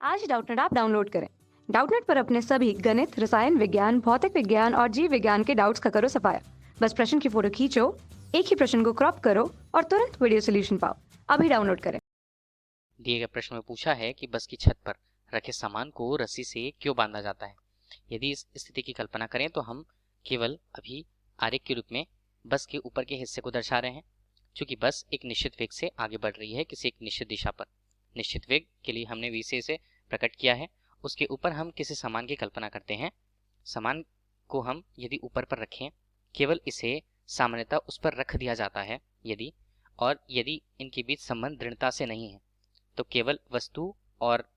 आज ही Doubtnut app download करें। Doubtnut पर अपने सभी गणित, रसायन विज्ञान, भौतिक विज्ञान और जीव विज्ञान के डाउट्स का करो सफाया। बस प्रश्न की फोटो खींचो, एक ही प्रश्न को क्रॉप करो और तुरंत वीडियो सोल्यूशन पाओ। अभी डाउनलोड करें। दिए गए प्रश्न में पूछा है कि बस की छत पर रखे सामान को रस्सी से क्यों बांधा जाता है। यदि इस स्थिति की कल्पना करें तो हम केवल अभी आरेख के रूप में बस के ऊपर के हिस्से को दर्शा रहे हैं। चूंकि बस एक निश्चित वेग से आगे बढ़ रही है किसी एक निश्चित दिशा पर, निश्चित वेग के लिए हमने v से प्रकट किया है। उसके ऊपर हम किसी सामान की कल्पना करते हैं। सामान को हम यदि ऊपर पर रखें, केवल इसे सामान्यतः उस पर रख दिया जाता है। यदि इनके बीच संबंध दृढ़ता से नहीं है तो केवल वस्तु और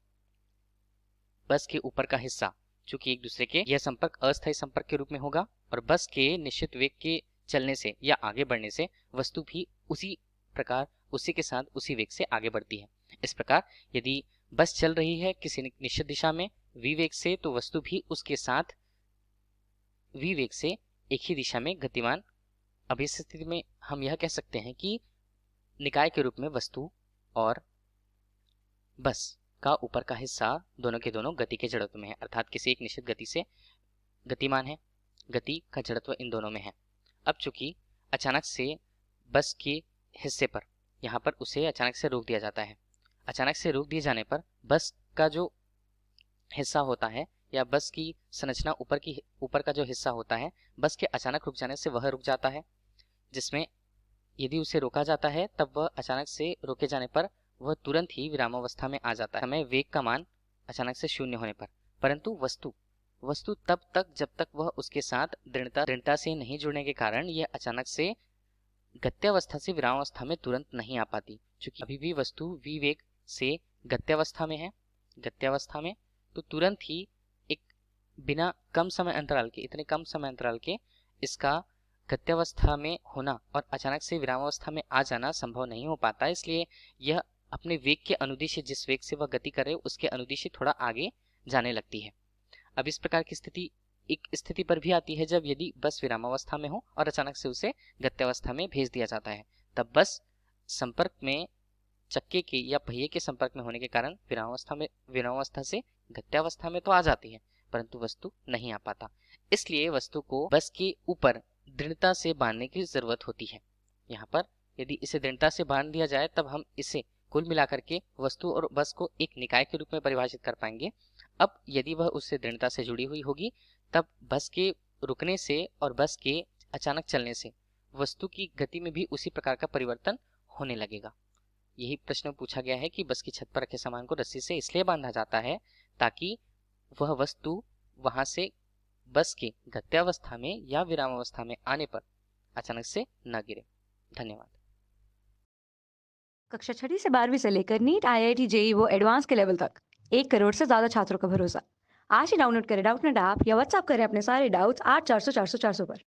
बस के ऊपर का हिस्सा, चूंकि एक दूसरे के, यह संपर्क अस्थायी संपर्क के रूप में होगा और बस के निश्चित वेग के चलने से या आगे बढ़ने से वस्तु भी उसी प्रकार उसी के साथ उसी वेग से आगे बढ़ती है। इस प्रकार यदि बस चल रही है किसी निश्चित दिशा में v वेग से, तो वस्तु भी उसके साथ v वेग से एक ही दिशा में गतिमान। अब इस स्थिति में हम यह कह सकते हैं कि निकाय के रूप में वस्तु और बस का ऊपर का हिस्सा दोनों के दोनों गति के जड़त्व में है, अर्थात किसी एक निश्चित गति से गतिमान है। गति का जड़त्व इन दोनों में है। अब चूंकि अचानक से बस के हिस्से पर यहाँ पर उसे अचानक से रोक दिया जाता है। अचानक से रोक दिए जाने पर बस का जो हिस्सा होता है या बस की संरचना ऊपर का जो हिस्सा होता है, बस के अचानक रुक जाने से वह रुक जाता है। जिसमें यदि उसे रोका जाता है तब वह अचानक से रोके जाने पर वह तुरंत ही विरामावस्था में आ जाता है, हमें वेग का मान अचानक से शून्य होने पर। परंतु वस्तु तब तक जब तक वह उसके साथ दृढ़ता से नहीं जुड़ने के कारण यह अचानक से गत्यावस्था से विरामावस्था में तुरंत नहीं आ पाती। क्योंकि अभी भी वस्तु v वेग से गत्यावस्था में है, गत्यावस्था में, तो तुरंत ही एक बिना इतने कम समय अंतराल के इसका गत्यावस्था में होना और अचानक से विरामावस्था में आ जाना संभव नहीं हो पाता। इसलिए यह अपने वेग के अनुदिश, जिस वेग से वह गति करे उसके अनुदिश थोड़ा आगे जाने लगती है। अब इस प्रकार की स्थिति एक स्थिति पर भी आती है जब यदि बस विरामावस्था में हो और अचानक से उसे गत्यावस्था में भेज दिया जाता है, तब बस संपर्क में चक्के के या पहिए के संपर्क में होने के कारण विरामावस्था से गत्यावस्था में तो आ जाती है, परंतु वस्तु नहीं आ पाता। इसलिए वस्तु को बस के ऊपर दृढ़ता से बांधने की जरूरत होती है। यहाँ पर यदि इसे दृढ़ता से बांध दिया जाए तब हम इसे कुल मिलाकर के वस्तु और बस को एक निकाय के रूप में परिभाषित कर पाएंगे। अब यदि वह उससे दृढ़ता से जुड़ी हुई होगी तब बस के रुकने से और बस के अचानक चलने से वस्तु की गति में भी उसी प्रकार का परिवर्तन होने लगेगा। यही प्रश्न पूछा गया है कि बस की छत पर रखे सामान को रस्सी से इसलिए बांधा जाता है ताकि वह वस्तु वहां से बस के गत्यावस्था में या विरामावस्था में आने पर अचानक से न गिरे। धन्यवाद। कक्षा 6 से 12वीं से लेकर नीट, IIT, JEE वो एडवांस के लेवल तक 1 करोड़ से ज्यादा छात्रों का भरोसा। आज ही डाउनलोड करें डाउटनेट ऐप या व्हाट्सएप करें अपने सारे डाउट्स 8400 400 400 पर।